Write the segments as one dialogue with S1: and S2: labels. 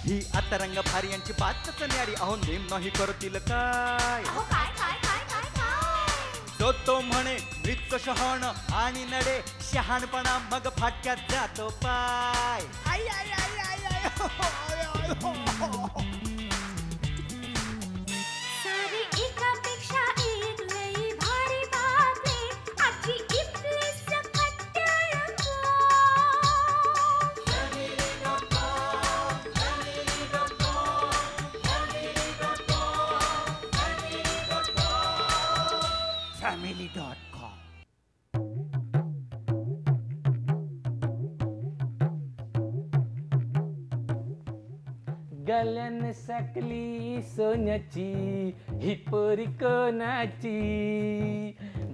S1: ही आता रंग भारी यांची बातच न्यारी अहो नेम नाही करतील काय तो म्हणे मृत शहाण आणि नडे शहाणपणा मग फाटक्यात जातो पाय आई आई आई आई आई
S2: सारी एकापेक्षा एक लई भारी बातमी आजची इथली सकट रंगो.
S1: family.com
S3: गल्यान सकली सोन्याची ही पोरी कोणाची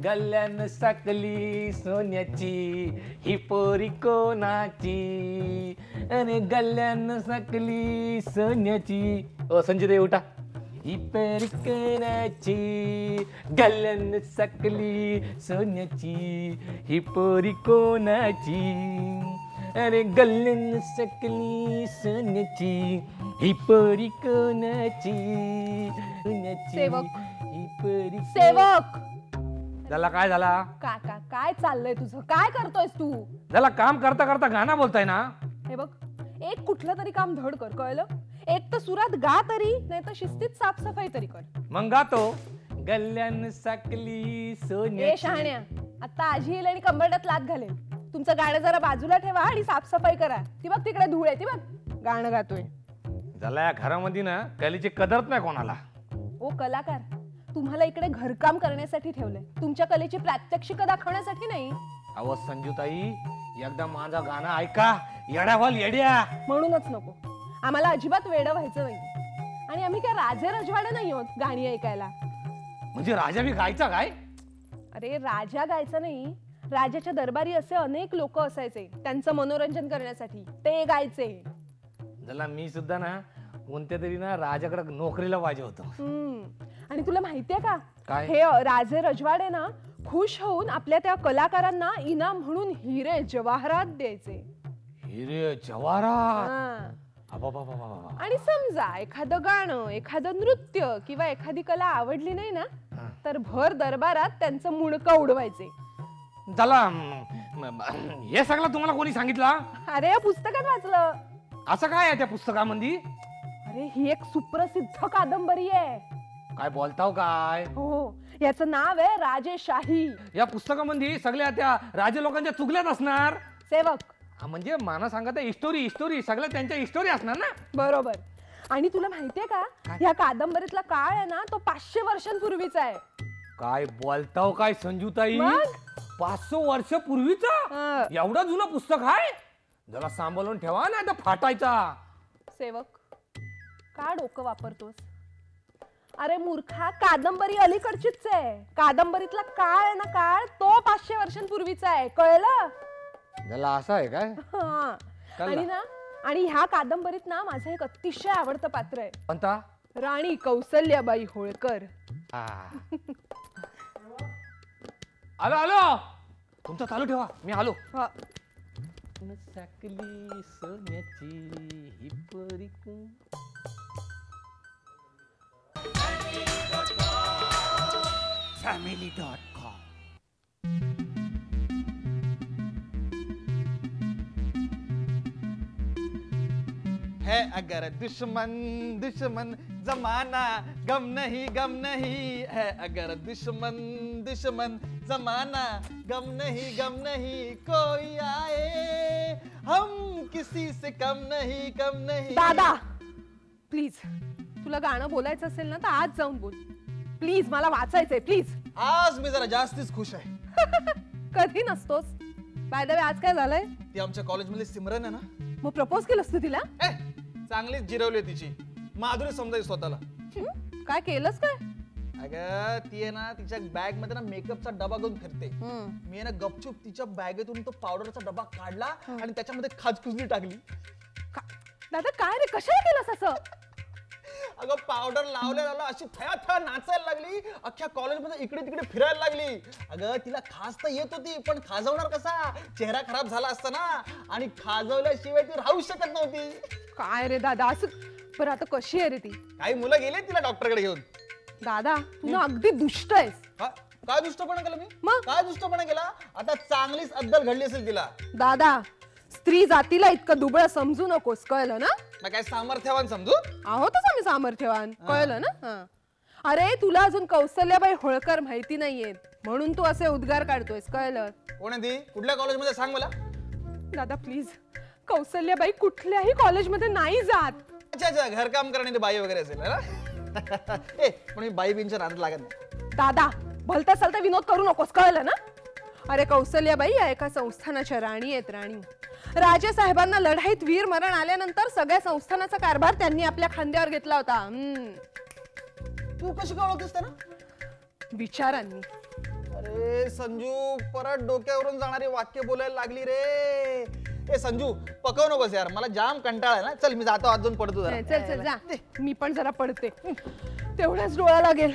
S3: गल्यान सकली सोन्याची ही पोरी कोणाची अरे गल्यान सकली सोन्याची ओ संजय देव उठा ही पोरी कोणाची गल्यान सकली सोन्याची ही पोरी कोणाची अरे गल्यान सकली सोन्याची ही परी कोणाची
S4: सेवक.
S3: ही परी
S4: सेवक
S3: झाला काय झाला
S4: काका काय चाललंय तुझं काय करतोयस तू
S3: झाला काम करता करता गाणं बोलताय ना
S4: हे बघ एक कुठलं तरी काम धड कर कळलं एक तर सुरात गा तरी नाही तर शिस्तीत साफसफाई तरी कर
S3: मग गातो गल्यान सकली
S4: ए
S3: सोन्याची
S4: शहाण्या आता आजी येईल आणि कंबरड्यात लात घालेल तुमचं गाणं जरा बाजूला ठेवा आणि साफसफाई करा ती बघ तिकडे धूळ आहे ती बघ गाणं गातोय
S3: झाला या घरामध्ये ना कलेची कदरच नाही कोणाला
S4: ओ कलाकार तुम्हाला इकडे घरकाम करण्यासाठी ठेवलंय तुमच्या कलेची प्रात्यक्षिक दाखवण्यासाठी नाही
S3: अहो संजूताई एकदा माझं गाणं ऐका येड्या व्हाल येड्या
S4: म्हणूनच नको आम्हाला अजिबात वेडं व्हायचं नाही आणि आम्ही काय राजे रजवाडे नाही आहोत गाणी ऐकायला
S3: म्हणजे राजा बी गायचा काय
S4: अरे राजा गायचं नाही राजाच्या दरबारी असे अनेक लोक असायचे त्यांचं मनोरंजन करण्यासाठी ते गायचे
S3: झाला मी सुद्धा ना कोणत्या तरी ना राजाकडे नोकरीला पाहिजे होतो
S4: आणि तुला माहितीये का
S3: काय?
S4: हे राजे रजवाडे ना खुश होऊन आपल्या त्या कलाकारांना इनाम म्हणून हिरे जवाहरात द्यायचे
S3: हिरे जवाहरात
S4: हा.
S3: अबाबाबाबाबा.
S4: आणि समजा एखादं गाणं एखादं नृत्य किंवा एखादी कला आवडली नाही ना तर भर दरबारात त्यांचं मुंडकं उडवायचे
S3: झाला हे सगळं तुम्हाला कोणी सांगितलं
S4: अरे या पुस्तकात वाचलं
S3: असं काय आहे त्या पुस्तकामध्ये
S4: अरे ही एक सुप्रसिद्ध कादंबरी आहे
S3: काय बोलताव काय
S4: हो याचं नाव आहे राजेशाही
S3: या पुस्तकामध्ये सगळ्या त्या राजे लोकांच्या चुकल्यात असणार
S4: सेवक
S3: हा, म्हणजे मला सांगत हिस्टोरी सगळं त्यांच्या हिस्टोरी असणार ना
S4: बरोबर आणि तुला माहितीये का ह्या कादंबरीतला काळ आहे ना तो 500 वर्षांपूर्वीचा आहे
S3: काय बोलताव काय संजूताई
S4: मग?
S3: 500 वर्ष पूर्वीचा एवढा जुना पुस्तक आहे जरा सांभाळून ठेवा ना आता फाटायचा
S4: सेवक का डोकं वापरतोस अरे मूर्खा कादंबरी अलीकडचीच आहे कादंबरीतला काळ आहे ना काळ तो 500 वर्षांपूर्वीचा आहे कळलं
S3: त्याला असं आहे काय
S4: हा. आणि ना आणि ह्या कादंबरीत ना माझं एक अतिशय आवडतं पात्र आहे
S3: कोणता
S4: राणी कौसल्याबाई होळकर
S3: आलो आलो तुमचं चालू ठेवा मी आलो
S4: हा.
S3: सकली सोन्याची ही परी
S1: family.com है अगर दुश्मन दुश्मन जमाना गम नहीं है अगर दुश्मन दुश्मन जमाना गम नहीं कोई आए हम किसी से कम नहीं
S4: दादा प्लीज तुला गाणं बोलायचं असेल ना तर आज जाऊन बोल प्लीज मला वाचायचंय प्लीज
S5: आज मी जरा जास्तीच खुश आहे
S4: कधी नसतोस बाय द वे आज काय झालंय
S5: ती आमच्या कॉलेजमधली सिमरन आहे ना
S4: मग प्रपोज केलंस तू तिला
S5: चांगलीच जिरवली तिची माधुरी समजायची स्वतःला
S4: काय केलंस काय
S5: अगं ती आहे ना तिच्या बॅग मध्ये ना मेकअपचा डबा घेऊन फिरते मी आहे ना गपचूप तिच्या बॅगेतून तो पावडरचा डबा काढला आणि त्याच्यामध्ये खाजकुजली टाकली
S4: दादा काय रे कशाला केलंस असं
S5: अगं पावडर लावल्या अशी थया नाचायला लागली, अख्ख्या कॉलेजमध्ये इकडे तिकडे फिरायला लागली. अगं तिला खाजता येत होती, पण खाजवणार कसा, चेहरा खराब झाला असता ना, आणि खाजवल्याशिवाय ती राहू शकत नव्हती.
S4: काय रे दादा असं, पण आता कशी आहे रे ती?
S5: काही मुलं गेले तिला डॉक्टरकडे घेऊन.
S4: दादा तू ना अगदी दुष्ट आहेस.
S5: काय दुष्टपणा केला मी?
S4: मग?
S5: काय दुष्टपणा केला? आता चांगलीच अद्दल घडली असेल तिला.
S4: दादा स्त्री जातीला इतकं दुबळं समजू नकोस, कळलं ना?
S5: मग काय सामर्थ्यवान समजू?
S4: आहोतच आम्ही सामर्थ्यवान, कळलं ना? अरे तुला अजून कौसल्याबाई होळकर माहिती नाहीयेत म्हणून तू असे उद्गार काढतोयस, कळलं?
S5: कोण आहे ती? कुठल्या कॉलेजमध्ये सांग मला.
S4: दादा प्लीज, कौसल्याबाई कुठल्याही कॉलेजमध्ये नाही जात.
S5: अच्छा घरकाम करणारी बाई वगैरे असेल ना. ए पण मी बाई बिनच्या नादात लागत नाही.
S4: दादा भलता सलता विनोद करू नकोस, कळलं ना? अरे कौसल्याबाई या एका संस्थानाच्या राणी आहेत, राणी. राजे साहेबांना लढाईत वीर मरण आल्यानंतर सगळ्या संस्थानाचा कारभार त्यांनी आपल्या खांद्यावर घेतला होता.
S5: तू कशी काय ओळखतेस त्यांना?
S4: विचारांनी.
S5: अरे संजू परत डोक्यावरून जाणारी वाक्य बोलायला लागली रे. ए संजू पकव नकोस यार, मला जाम कंटाळा आहे ना. चल मी जातो, आज जाऊन पडतो जरा.
S4: चल चल जा, मी पण जरा पडते, तेवढाच डोळा लागेल.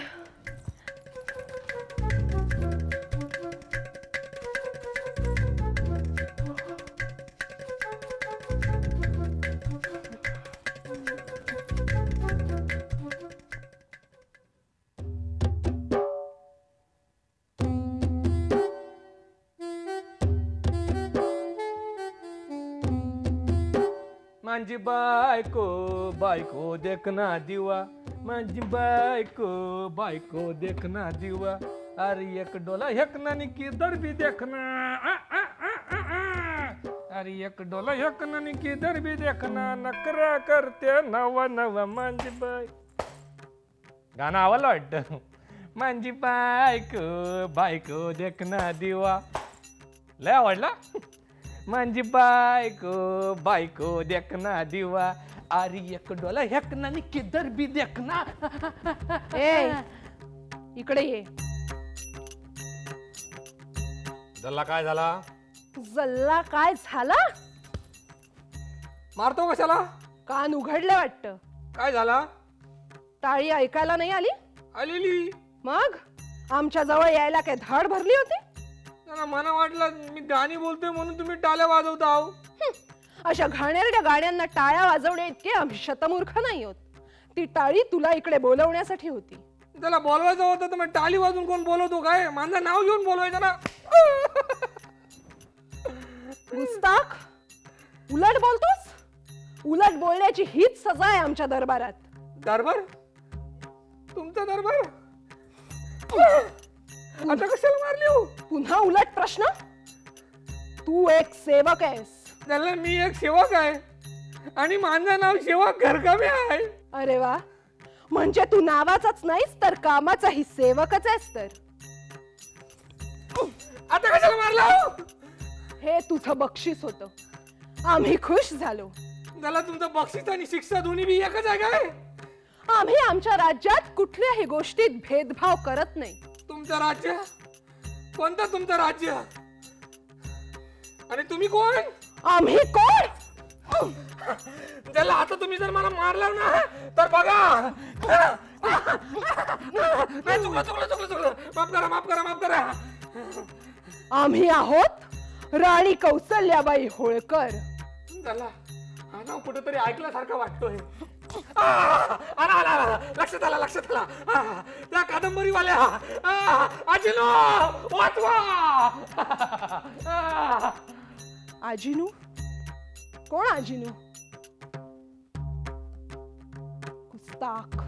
S3: माझी बायको बायको देखना दिवा, माझी बायको बायको देखना दिवा, अरे एक डोला हेकना नि किधर भी देखना, अरे एक डोला हेकना नि किधर भी देखना, नकरा करते नवा नवा माझी बाय. गाणं आवडलं वाटतं. माझी बायको बायको देखना दिवा, लय आवडला. माझी बायको बायको देखना दिवा, अरे एक डोला हेकना नि किधर भी देखना.
S4: ए इकडे ये.
S3: जल्ला काय झाला?
S4: जल्ला काय झाला?
S3: मारतो कशाला?
S4: कान उघडले वाटतं.
S3: काय झाला?
S4: टाळी ऐकायला नाही आली?
S3: आलेली.
S4: मग आमच्या जवळ यायला काय धाड भरली होती?
S3: मला वाटलं मी गाणी बोलतोय म्हणून तुम्ही टाळ्या वाजवता आहो.
S4: अशा घाणेरड्या गाण्यांना टाळ्या वाजवणे इतके आम्ही शतमूर्ख नाही आहोत. ती टाळी तुला इकडे बोलवण्यासाठी होती.
S3: त्याला बोलवायचं होतं तर मग टाळी वाजून कोण बोलवतो काय? माझं नाव घेऊन बोलवायचं ना.
S4: गुस्ताख, उलट बोलतोस. उलट बोलण्याची हीच सजा आहे आमच्या दरबारात.
S3: दरबार? तुमचा दरबार? आता कशाला मारली हो?
S4: पुन्हा उलट प्रश्न. तू एक सेवक आहेस.
S3: त्याला मी एक सेवक आहे आणि माझं नाव सेवक घरकामे आहे.
S4: अरे वा, म्हणजे तू नावाचाच नाहीस तर कामाचाही सेवकच आहेस. तर
S3: आता कशाला मारला हो?
S4: हे तुझं बक्षीस होतं. आम्ही खुश झालो.
S3: त्याला तुमचं बक्षीस आणि शिक्षा दोन्ही बी एकच आहे काय?
S4: आम्ही आमच्या राज्यात कुठल्याही गोष्टीत भेदभाव करत नाही.
S3: तुमचं राज्य? कोणतं तुमचं राज्य? आणि तुम्ही कोण?
S4: आम्ही कोण?
S3: त्याला आता तुम्ही जर मला मारला ना तर बघा. चुकलं. माफ करा.
S4: आम्ही आहोत राणी कौसल्याबाई होळकर.
S3: त्याला हा नाव कुठेतरी ऐकल्यासारखं वाटतोय. आला लक्षात आला. त्या कादंबरीवाल्या आजीनो वाचवा.
S4: आजीनू? कोण आजीनू? गुस्ताख.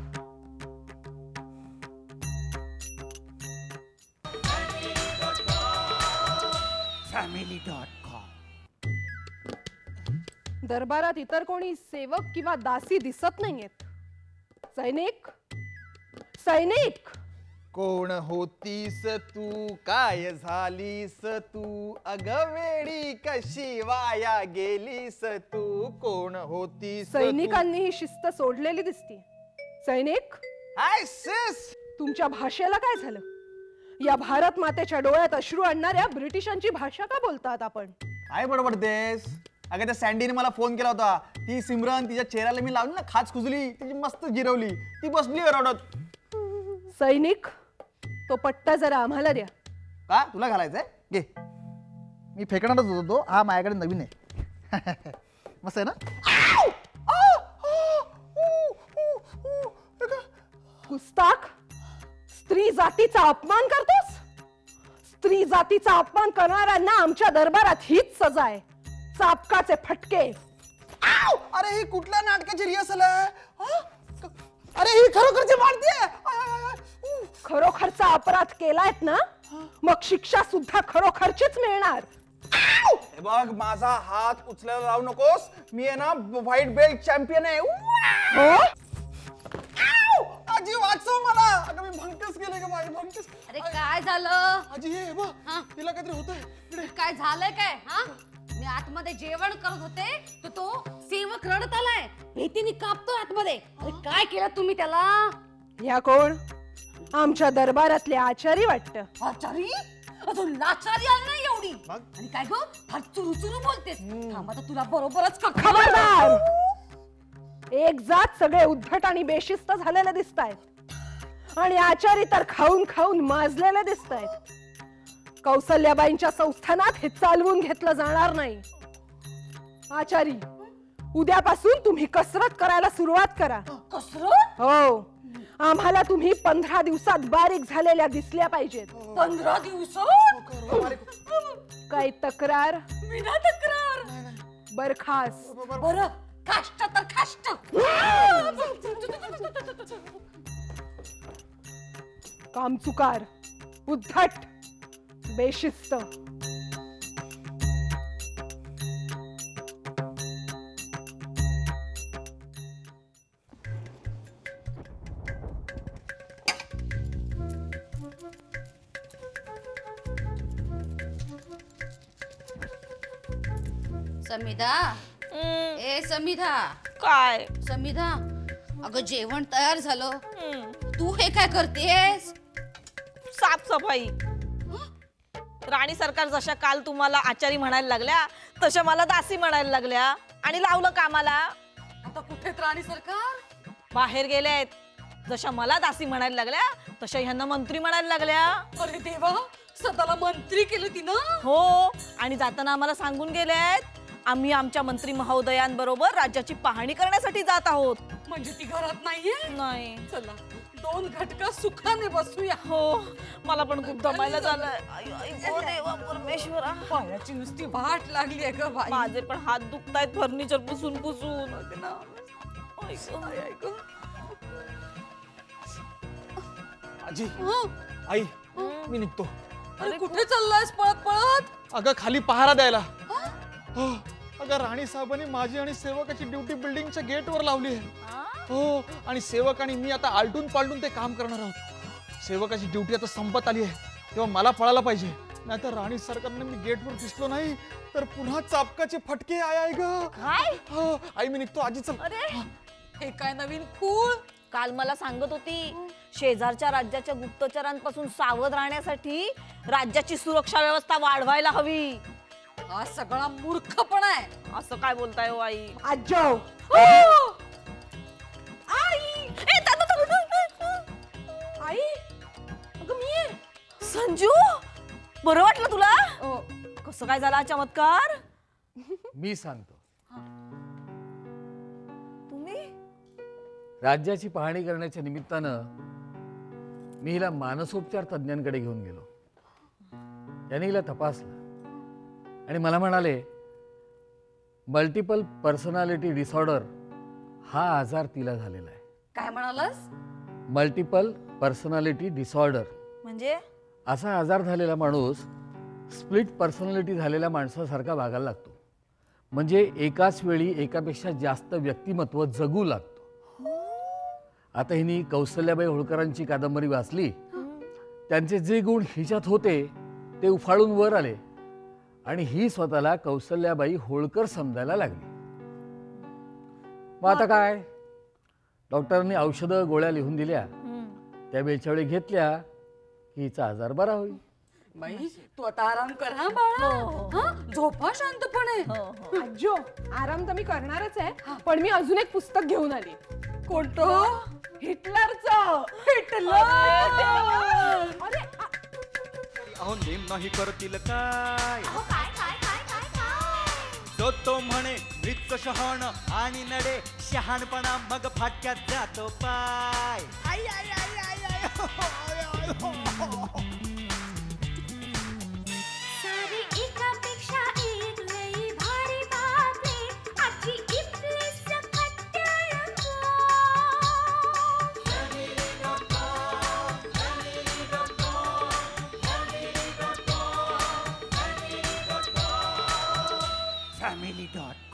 S4: दरबारात इतर कोणी सेवक किंवा दासी दिसत नाहीयेत. सैनिक
S5: कोण होतीस तू, काय झालीस तू, अग वेडी कशी वाया गेलीस तू, कोण होतीस?
S4: सैनिकांनी ही शिस्त सोडलेली दिसते. सैनिक,
S5: हाय सिस,
S4: तुमच्या भाषेला काय झालं? या भारत मातेच्या डोळ्यात अश्रू आणणाऱ्या ब्रिटिशांची भाषा का बोलतात आपण?
S5: काय बडबडतेस? अगं त्या सँडीने मला फोन केला होता. ती सिमरन तिच्या चेहऱ्याला मी लावली ना खाज खुजली, तिची मस्त जिरवली, ती बसली रडत.
S4: सैनिक, तो पट्टा जरा आम्हाला द्या.
S5: का तुला घालायचंय? घे. मी फेकणारच होतो तो. हा माझ्याकडे नवीन आहे. मस्त आहे ना?
S4: गुस्ताख, स्त्री जातीचा अपमान करतोस? स्त्री जातीचा अपमान करणाऱ्यांना आमच्या दरबारात हीच सजा आहे, चापकाचे फटके.
S5: अरे ही कुठल्या नाटकाची रिहर्सल आहे? अरे ही खरोखरची मारतीये.
S4: खरोखरचा अपराध केलायत ना, मग शिक्षा सुद्धा खरोखरचीच मिळणार.
S5: बघ माझा हात उचलायला लावू नकोस. मी आहे ना व्हाईट बेल्ट चॅम्पियन आहे.
S4: हो?
S5: आजी वाचव मला. अगं मी भंकस गेले का माझे भंकस.
S6: अरे काय झालं?
S5: आजी हे बघ तिला काहीतरी होतंय.
S6: काय झालंय काय? हा, मी आतमध्ये जेवण करत होते तर तो सेवक रडत आलाय, भीतीने कापतोय आतमध्ये. अरे काय केलं तुम्ही त्याला?
S4: या कोण? आमच्या दरबारातले आचारी वाटतं.
S6: आचारी? अजून लाचारी आली नाही एवढी. आणि काय गो फार चुरू बोलतेस. थांब आता तुला बरोबरच
S4: खबरदार. एक जात सगळे उद्धट आणि बेशिस्त झालेले दिसतायत आणि आचारी तर खाऊन खाऊन माजलेले दिसतायत. कौसल्याबाईंच्या संस्थानात हे चालवून घेतलं जाणार नाही. आचारी, उद्यापासून तुम्ही कसरत करायला सुरुवात करा.
S6: कसरत?
S4: हो, आम्हाला तुम्ही 15 दिवसात बारीक झालेल्या दिसल्या पाहिजेत.
S6: 15 दिवसात?
S4: काही तक्रार?
S6: विना तक्रार.
S4: बरखास्त.
S6: बरं, काष्ट तर काष्ट.
S4: कामचुकार, उद्धट, बेशिस्त.
S6: समिधा, ए समिधा.
S7: काय?
S6: समिधा, अगं जेवण तयार झालं. तू हे काय करतेस?
S7: साफसफाई. राणी सरकार जशा काल तुम्हाला आचारी म्हणायला लागल्या तशा मला दासी म्हणायला लागल्या आणि लावलं कामाला.
S6: आता कुठे राणी सरकार?
S7: बाहेर गेलेत. जशा मला दासी म्हणायला लागल्या तशा ह्यांना मंत्री म्हणायला लागल्या.
S6: अरे देवा, स्वतःला मंत्री केलं तिनं.
S7: हो, आणि जाताना आम्हाला सांगून गेलेत आम्ही आमच्या मंत्री महोदयांबरोबर राज्याची पाहणी करण्यासाठी जात आहोत.
S6: म्हणजे ती घरात नाहीये?
S7: नाही.
S6: चला 2 घटका सुखाने बसूया.
S7: हो, मला पण खूप दमायला झालंय. गो देवा परमेश्वरा,
S6: पायाची नुसती वाट लागली आहे ग बाई.
S7: माझे पण हात दुखतायत फर्निचर पुसून पुसून.
S5: आजी, आई, मी निघतो.
S6: अरे कुठे चाललायस पळत पळत?
S5: अगं खाली पहारा द्यायला. अगं राणी साहेबांनी माझी आणि सेवकाची ड्युटी बिल्डिंगच्या गेटवर लावली आहे. हो, आणि सेवक आणि मी आता आलटून पालटून ते काम करणार आहोत. सेवकाची ड्युटी आता संपत आली आहे, तेव्हा मला पळायला पाहिजे. नाहीतर राणी सरकारने मी गेटवर दिसलो नाही तर पुन्हा चापकाचे फटके आहे ग.
S7: काय?
S5: हो, आई मी निघतो. आजी चल.
S7: अरे
S6: हे काय नवीन खूळ?
S7: काल मला सांगत होती शेजारच्या राज्याच्या गुप्तचरांपासून सावध राहण्यासाठी राज्याची सुरक्षा व्यवस्था वाढवायला हवी.
S6: हा सगळा मूर्खपणा आहे.
S7: असं काय बोलताय हो आई?
S4: आजो,
S7: आई,
S4: आई, अगं मी आहे.
S7: संजू, बरं वाटलं तुला? कसं काय झाला चमत्कार?
S3: मी सांगतो.
S7: तुम्ही?
S3: राज्याची पाहणी करण्याच्या निमित्तानं मी हिला मानसोपचार तज्ञांकडे घेऊन गेलो. त्यांनी हिला तपासलं आणि मला म्हणाले मल्टिपल पर्सनॅलिटी डिसऑर्डर हा आजार तिला झालेला आहे.
S6: काय म्हणालास?
S3: मल्टिपल पर्सनॅलिटी डिसऑर्डर
S7: म्हणजे?
S3: असा आजार झालेला माणूस स्प्लिट पर्सनॅलिटी झालेल्या माणसासारखा वागायला लागतो. म्हणजे एकाच वेळी एकापेक्षा जास्त व्यक्तिमत्व जगू लागतो. आता हिनी कौसल्याबाई होळकरांची कादंबरी वाचली. त्यांचे जे गुण हिच्यात होते ते उफाळून वर आले आणि ही स्वतःला कौसल्याबाई होळकर समजायला लागली. मग आता काय? डॉक्टरांनी औषधं गोळ्या लिहून दिल्या. त्या वेळच्या वेळी घेतल्या की हिचा आजार बरा होईल.
S6: बाई तू आता आराम कर हा बाळा. हा झोपा शांतपणे.
S4: आजो आराम तर मी करणारच आहे पण मी अजून एक पुस्तक घेऊन आली.
S6: कोणतं?
S4: हिटलरचं. अरे
S1: अहो नेम नाही करतील काय जो तो म्हणे मृत शहाण आणि नडे शहाणपणा मग फाटक्यात जातो पाय. आई, आई, आई, आई, आई, हो, आय, आय, हो, हो.
S2: सारी एकापेक्षा एक लई भारी बातमी आजची इथलीच खट्याळंबो.
S1: Family.com